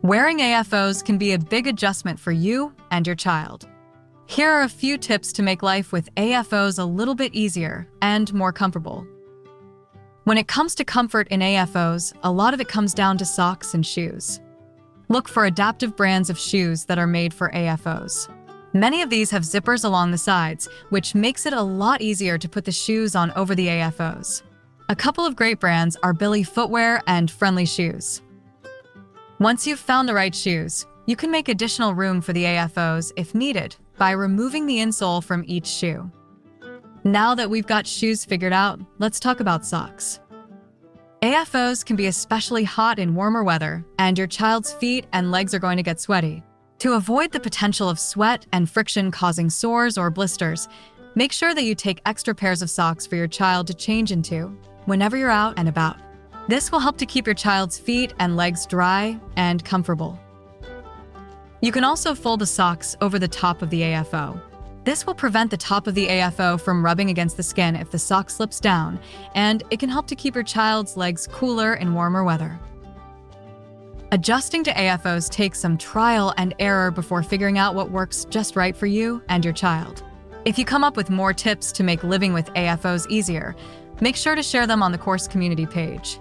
Wearing AFOs can be a big adjustment for you and your child. Here are a few tips to make life with AFOs a little bit easier and more comfortable. When it comes to comfort in AFOs, a lot of it comes down to socks and shoes. Look for adaptive brands of shoes that are made for AFOs. Many of these have zippers along the sides, which makes it a lot easier to put the shoes on over the AFOs. A couple of great brands are Billy Footwear and Friendly Shoes. Once you've found the right shoes, you can make additional room for the AFOs if needed by removing the insole from each shoe. Now that we've got shoes figured out, let's talk about socks. AFOs can be especially hot in warmer weather, and your child's feet and legs are going to get sweaty. To avoid the potential of sweat and friction causing sores or blisters, make sure that you take extra pairs of socks for your child to change into whenever you're out and about. This will help to keep your child's feet and legs dry and comfortable. You can also fold the socks over the top of the AFO. This will prevent the top of the AFO from rubbing against the skin if the sock slips down, and it can help to keep your child's legs cooler in warmer weather. Adjusting to AFOs takes some trial and error before figuring out what works just right for you and your child. If you come up with more tips to make living with AFOs easier, make sure to share them on the course community page.